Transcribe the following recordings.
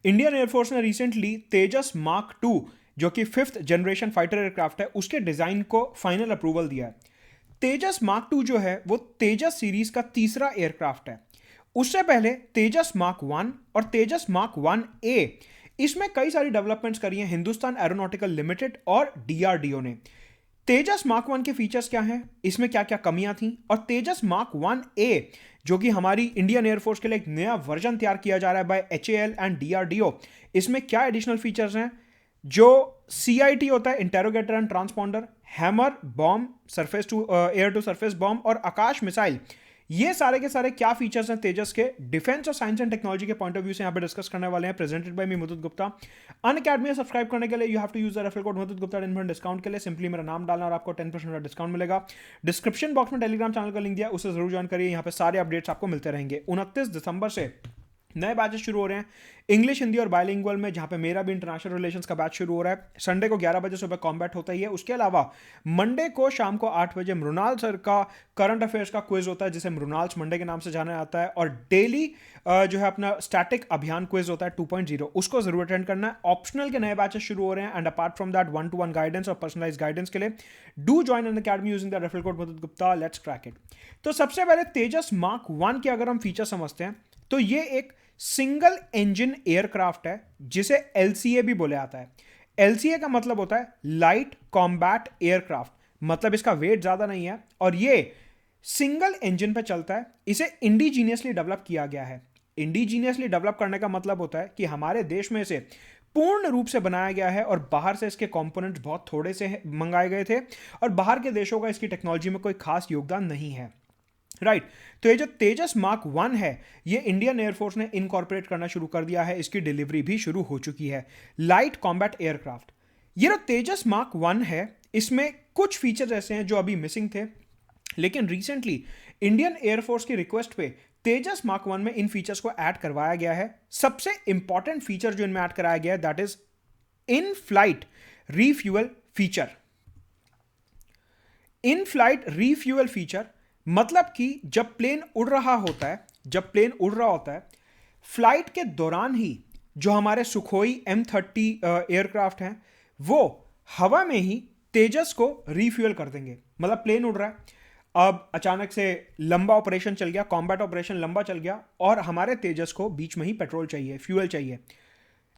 Indian air force ने recently Tejas mark to जो कि 5th जनरेशन फाइटर एयरक्राफ्ट है उसके डिजाइन को फाइनल अप्रूवल दिया है। तेजस मार्क टू जो है वो तेजस सीरीज का तीसरा एयरक्राफ्ट है। उससे पहले तेजस मार्क वन और तेजस मार्क वन ए, इसमें कई सारी डेवलपमेंट्स करी हैं हिंदुस्तान एरोनॉटिकल लिमिटेड और डीआरडीओ ने। तेजस मार्क वन के फीचर्स क्या हैं, इसमें क्या क्या कमियां थी, और तेजस मार्क वन ए जो कि हमारी इंडियन एयरफोर्स के लिए एक नया वर्जन तैयार किया जा रहा है बाय एचएएल एंड डीआरडीओ, इसमें क्या एडिशनल फीचर्स हैं। जो सीआईटी होता है, interrogator and transponder, hammer bomb, surface to air to surface bomb और आकाश मिसाइल, ये सारे के सारे क्या फीचर्स हैं तेजस के डिफेंस और साइंस एंड टेक्नोलॉजी के पॉइंट ऑफ व्यू से यहाँ पे डिस्कस करने वाले हैं। प्रेजेंटेड बाय मी मुदत गुप्ता। अनअकैडमी में सब्सक्राइब करने के लिए you have to use the referral code Mudat Gupta 10% discount के लिए सिंपली मेरा नाम डालना और आपको 10% का डिस्काउंट मिलेगा। डिस्क्रिप्शन बॉक्स में टेलीग्राम चैनल का लिंक दिया, उसे जरूर ज्वाइन करिए, यहाँ पे सारे अपडेट्स आपको मिलते रहेंगे। 29 दिसंबर से नए बैचेस शुरू हो रहे हैं इंग्लिश, हिंदी और बायलिंगुअल में, जहां पे मेरा भी इंटरनेशनल रिलेशंस का बैच शुरू हो रहा है। संडे को 11 बजे सुबह कॉम्बैट होता ही है। उसके अलावा मंडे को शाम को 8 बजे मृणाल सर का करंट अफेयर्स का क्विज होता है, जिसे मृणाल्स मंडे के नाम से जाना जाता है। और डेली जो है अपना स्टैटिक अभियान क्विज होता है 2.0, उसको जरूर अटेंड करना है। ऑप्शनल के नए बैचेस शुरू हो रहे हैं and apart from that 1-to-1 guidance और पर्सनलाइज गाइडेंस के लिए do join an academy using the referral code Mudat Gupta. Let's crack it. तो सबसे पहले तेजस मार्क वन के अगर हम फीचर समझते हैं तो ये एक सिंगल इंजन एयरक्राफ्ट है जिसे एलसीए भी बोला जाता है। एलसीए का मतलब होता है लाइट कॉम्बैट एयरक्राफ्ट, मतलब इसका वेट ज्यादा नहीं है और ये सिंगल इंजन पे चलता है। इसे इंडिजीनियसली डेवलप किया गया है। इंडिजीनियसली डेवलप करने का मतलब होता है कि हमारे देश में इसे पूर्ण रूप से बनाया गया है और बाहर से इसके कंपोनेंट्स बहुत थोड़े से मंगाए गए थे और बाहर के देशों का इसकी टेक्नोलॉजी में कोई खास योगदान नहीं है। राइट तो ये जो तेजस मार्क वन है ये इंडियन एयरफोर्स ने इनकॉर्पोरेट करना शुरू कर दिया है, इसकी डिलीवरी भी शुरू हो चुकी है। लाइट कॉम्बैट एयरक्राफ्ट, ये जो तेजस मार्क वन है इसमें कुछ फीचर्स ऐसे हैं जो अभी मिसिंग थे, लेकिन रिसेंटली इंडियन एयरफोर्स की रिक्वेस्ट पे तेजस मार्क वन में इन फीचर्स को ऐड करवाया गया है। सबसे इंपॉर्टेंट फीचर जो इनमें ऐड कराया गया है that is in flight refuel feature. In flight refuel feature मतलब कि जब प्लेन उड़ रहा होता है, फ्लाइट के दौरान ही जो हमारे सुखोई M30 एयरक्राफ्ट हैं वो हवा में ही तेजस को रीफ्यूअल कर देंगे। मतलब प्लेन उड़ रहा है, अब अचानक से लंबा ऑपरेशन चल गया, कॉम्बैट ऑपरेशन लंबा चल गया और हमारे तेजस को बीच में ही पेट्रोल चाहिए, फ्यूल चाहिए।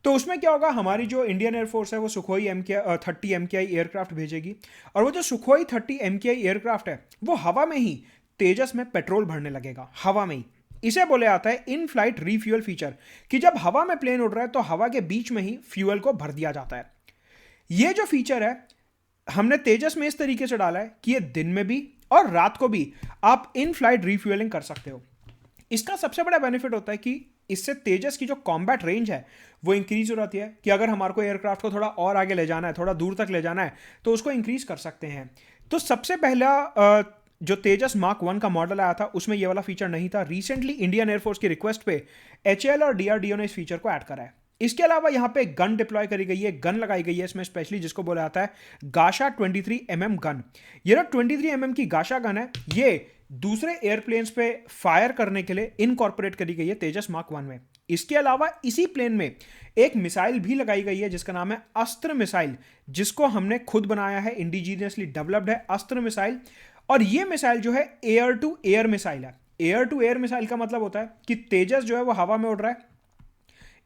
तो उसमें क्या होगा, हमारी जो इंडियन एयरफोर्स है वो सुखोई MK-30 MKI एयरक्राफ्ट भेजेगी और वो जो सुखोई 30 MKI एयरक्राफ्ट है वो हवा में ही तेजस में पेट्रोल भरने लगेगा, हवा में ही। इसे बोले जाता है इन फ्लाइट रीफ्यूअल फीचर, कि जब हवा में प्लेन उड़ रहा है तो हवा के बीच में ही फ्यूल को भर दिया जाता है। ये जो फीचर है हमने तेजस में इस तरीके से डाला है कि ये दिन में भी और रात को भी आप इन फ्लाइट रीफ्यूअलिंग कर सकते हो। इसका सबसे बड़ा बेनिफिट होता है कि इससे तेजस की जो कॉम्बैट रेंज है वो इंक्रीज हो जाती है, कि अगर हमारे को एयरक्राफ्ट को थोड़ा और आगे ले जाना है, थोड़ा दूर तक ले जाना है तो उसको इंक्रीज कर सकते हैं। तो सबसे पहला जो तेजस मार्क वन का मॉडल आया था उसमें ये वाला फीचर नहीं था। रिसेंटली इंडियन एयरफोर्स की रिक्वेस्ट पे एचएएल और डीआरडीओ ने इस फीचर को ऐड करा है। इसके अलावा यहाँ पे गन डिप्लॉय करी गई है, गन लगाई गई है इसमें स्पेशली, जिसको बोला जाता है गाशा 23mm गन। ये जो 23mm की गाशा गन है ये दूसरे एयरप्लेन्स पे फायर करने के लिए इनकॉर्पोरेट करी गई है तेजस मार्क वन में। इसके अलावा इसी प्लेन में एक मिसाइल भी लगाई गई है जिसका नाम है अस्त्र मिसाइल, जिसको हमने खुद बनाया है, इंडिजीनियसली डेवलप्ड है अस्त्र मिसाइल। और ये मिसाइल जो है एयर टू एयर मिसाइल है। एयर टू एयर मिसाइल का मतलब होता है कि तेजस जो है वो हवा में उड़ रहा है,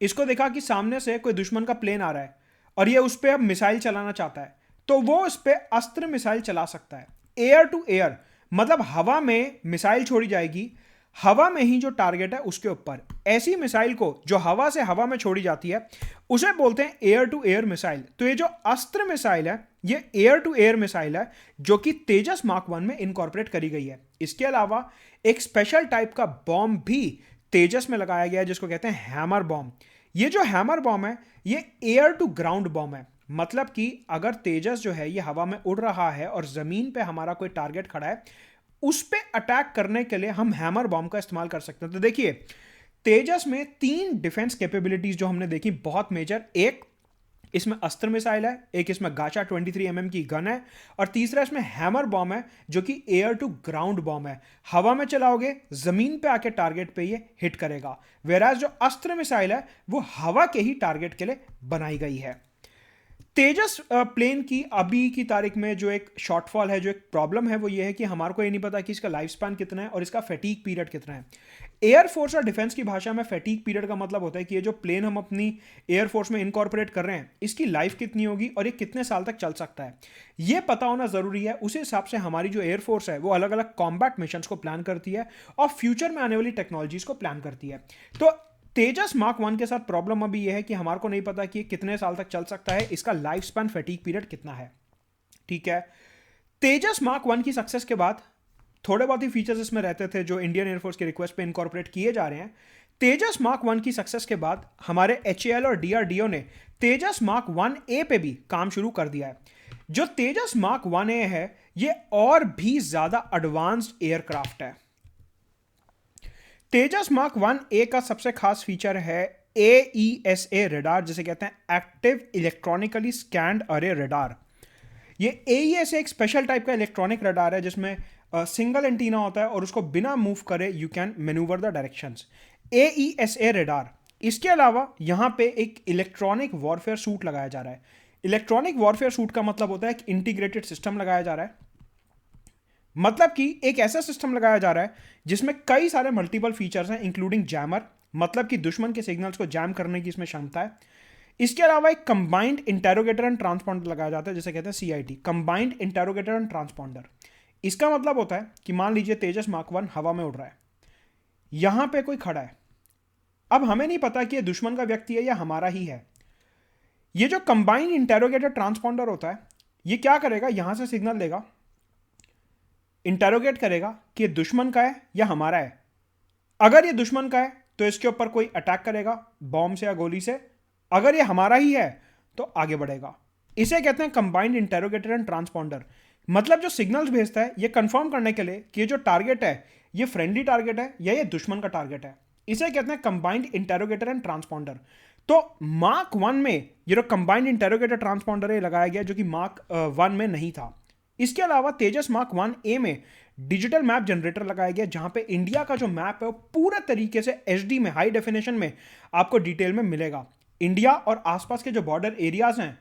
इसको देखा कि सामने से कोई दुश्मन का प्लेन आ रहा है और ये उस पर अब मिसाइल चलाना चाहता है तो वो इस पर अस्त्र मिसाइल चला सकता है। एयर टू एयर मतलब हवा में मिसाइल छोड़ी जाएगी, हवा में ही जो टारगेट है उसके ऊपर। ऐसी मिसाइल को जो हवा से हवा में छोड़ी जाती है उसे बोलते हैं एयर टू एयर मिसाइल। तो ये जो अस्त्र मिसाइल है ये एयर टू एयर मिसाइल है जो कि तेजस मार्क वन में इनकॉर्पोरेट करी गई है। इसके अलावा एक स्पेशल टाइप का बॉम्ब भी तेजस में लगाया गया है जिसको कहते हैं हैमर बॉम्ब। ये जो हैमर बॉम्ब है ये एयर टू ग्राउंड बॉम्ब है, मतलब कि अगर तेजस जो है ये हवा में उड़ रहा है और जमीन पे हमारा कोई टारगेट खड़ा है उस पे अटैक करने के लिए हम हैमर बॉम्ब का इस्तेमाल कर सकते हैं। तो देखिए तेजस में 3 डिफेंस कैपेबिलिटीज जो हमने देखी बहुत मेजर। एक इसमें अस्त्र मिसाइल है, एक इसमें गाचा 23 की गन है, और तीसरा इसमें हैमर बॉम्ब है जो कि एयर टू ग्राउंड बॉम्ब है। हवा में चलाओगे, जमीन पे आके टारगेट पे ये हिट करेगा। वेराज जो अस्त्र मिसाइल है वो हवा के ही टारगेट के लिए बनाई गई है। तेजस प्लेन की अभी की तारीख में जो एक शॉर्टफॉल है, जो एक प्रॉब्लम है, वो ये है कि हमारे को ये नहीं पता कि इसका लाइफ स्पैन कितना है और इसका फैटीग पीरियड कितना है। एयरफोर्स और डिफेंस की भाषा में फैटीग पीरियड का मतलब होता है कि ये जो प्लेन हम अपनी एयरफोर्स में इनकॉर्पोरेट कर रहे हैं, इसकी लाइफ कितनी होगी और ये कितने साल तक चल सकता है, ये पता होना ज़रूरी है। उस हिसाब से हमारी जो एयरफोर्स है वो अलग अलग कॉम्बैट मिशंस को प्लान करती है और फ्यूचर में आने वाली टेक्नोलॉजीज को प्लान करती है। तो तेजस मार्क 1 के साथ प्रॉब्लम अभी यह है कि हमारे को नहीं पता कि कितने साल तक चल सकता है, इसका लाइफ स्पैन फैटीग पीरियड कितना है। ठीक है, तेजस मार्क 1 की सक्सेस के बाद थोड़े बहुत ही फीचर्स इसमें रहते थे जो इंडियन एयरफोर्स की रिक्वेस्ट पे इनकॉर्पोरेट किए जा रहे हैं। तेजस मार्क 1 की सक्सेस के बाद हमारे HAL और DRDO ने तेजस मार्क 1A पे भी काम शुरू कर दिया है। जो तेजस मार्क 1A है ये और भी ज्यादा एडवांस्ड एयरक्राफ्ट है। तेजस मार्क 1A का सबसे खास फीचर है AESA रडार, जिसे कहते हैं एक्टिव इलेक्ट्रॉनिकली स्कैन्ड अरे रडार। ये AESA एक स्पेशल टाइप का इलेक्ट्रॉनिक रडार है जिसमें सिंगल एंटीना होता है और उसको बिना मूव करे you can manoeuvre the directions. AESA radar, इसके अलावा यहां पे एक इलेक्ट्रॉनिक वॉरफेयर सूट लगाया जा रहा है। इलेक्ट्रॉनिक वॉरफेयर सूट का मतलब होता है एक इंटीग्रेटेड सिस्टम लगाया जा रहा है, मतलब कि एक ऐसा सिस्टम लगाया जा रहा है जिसमें कई सारे मल्टीपल फीचर्स हैं, इंक्लूडिंग जैमर, मतलब कि दुश्मन के सिग्नल्स को जैम करने की इसमें क्षमता है। इसके अलावा एक कंबाइंड इंटेरोगेटर एंड ट्रांसपॉन्डर लगाया जाता है जिसे कहते हैं CIT, combined interrogator and transponder. इसका मतलब होता है कि मान लीजिए तेजस मार्क 1 हवा में उड़ रहा है, यहां पे कोई खड़ा है, अब हमें नहीं पता कि ये दुश्मन का व्यक्ति है या हमारा ही है। ये जो कंबाइंड इंटेरोगेटर ट्रांसपॉन्डर होता है ये क्या करेगा, यहां से सिग्नल देगा, इंटेरोगेट करेगा कि ये दुश्मन का है या हमारा है। अगर ये दुश्मन का है तो इसके ऊपर कोई अटैक करेगा बॉम्ब से या गोली से, अगर ये हमारा ही है तो आगे बढ़ेगा। इसे कहते हैं कंबाइंड इंटेरोगेटर एंड ट्रांसपॉन्डर। मतलब जो सिग्नल्स भेजता है ये कंफर्म करने के लिए कि ये जो टारगेट है ये फ्रेंडली टारगेट है या ये दुश्मन का टारगेट है, इसे कहते हैं कंबाइंड इंटेरोगेटर एंड ट्रांसपॉन्डर। तो मार्क 1 में ये जो कंबाइंड इंटेरोगेटर ट्रांसपॉन्डर है लगाया गया जो कि मार्क 1 में नहीं था। इसके अलावा तेजस मार्क 1A में डिजिटल मैप जनरेटर लगाया गया जहां पे इंडिया का जो मैप है वो पूरे तरीके से HD में, हाई डेफिनेशन में आपको डिटेल में मिलेगा। इंडिया और आसपास के जो बॉर्डर एरियाज हैं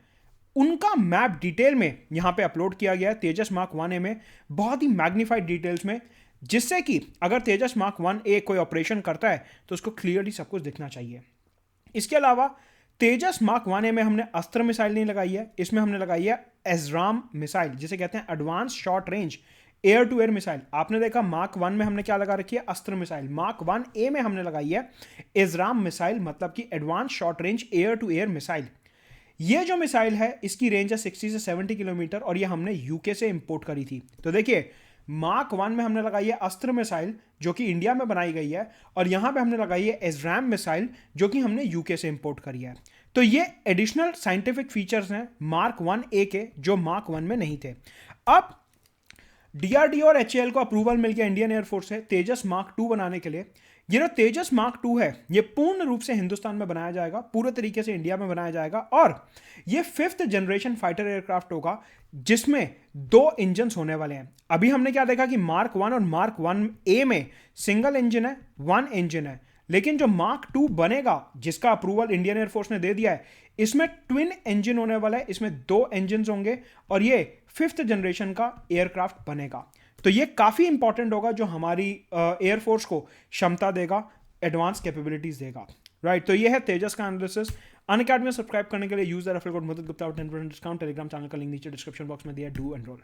उनका मैप डिटेल में यहां पे अपलोड किया गया है तेजस मार्क 1A में, बहुत ही मैग्नीफाइड डिटेल्स में, जिससे कि अगर तेजस मार्क 1A कोई ऑपरेशन करता है तो उसको क्लियरली सब कुछ दिखना चाहिए। इसके अलावा तेजस मार्क 1A में हमने अस्त्र मिसाइल नहीं लगाई है, इसमें हमने लगाई है एजराम मिसाइल, जिसे कहते हैं advance short range air to air missile. आपने देखा मार्क 1 में हमने क्या लगा रखी है, अस्त्र मिसाइल। मार्क 1A में हमने लगाई है एजराम मिसाइल, मतलब कि advance short range air to air missile. ये जो मिसाइल है इसकी रेंज है 60 से 70 किलोमीटर और ये हमने यूके से इंपोर्ट करी थी। तो देखिए मार्क 1 में हमने लगाई है अस्त्र मिसाइल जो कि इंडिया में बनाई गई है, और यहां पे हमने लगाई है एजराम मिसाइल जो कि हमने यूके से इंपोर्ट करी है। तो ये एडिशनल साइंटिफिक फीचर्स हैं मार्क 1A के जो मार्क 1 में नहीं थे। अब DRDO और HAL को अप्रूवल मिल गया इंडियन एयरफोर्स से तेजस मार्क 2 बनाने के लिए। ये जो तेजस मार्क 2 है ये पूर्ण रूप से हिंदुस्तान में बनाया जाएगा, पूरे तरीके से इंडिया में बनाया जाएगा, और ये 5th जनरेशन फाइटर एयरक्राफ्ट होगा जिसमें 2 इंजन होने वाले हैं। अभी हमने क्या देखा कि मार्क 1 और मार्क 1A में सिंगल इंजन है, 1 इंजन है, लेकिन जो मार्क 2 बनेगा जिसका अप्रूवल इंडियन एयरफोर्स ने दे दिया है, इसमें ट्विन इंजन होने वाला है, इसमें 2 इंजन होंगे और ये 5th जनरेशन का एयरक्राफ्ट बनेगा। तो ये काफी इंपॉर्टेंट होगा जो हमारी एयरफोर्स को क्षमता देगा, एडवांस कैपेबिलिटीज देगा। राइट, तो ये है तेजस का एनालिसिस। अनअकैडमी में सब्सक्राइब करने के लिए use the referral code Mudat Gupta 10% discount. Telegram channel का लिंक नीचे डिस्क्रिप्शन बॉक्स में दिया है, डू एनरोल।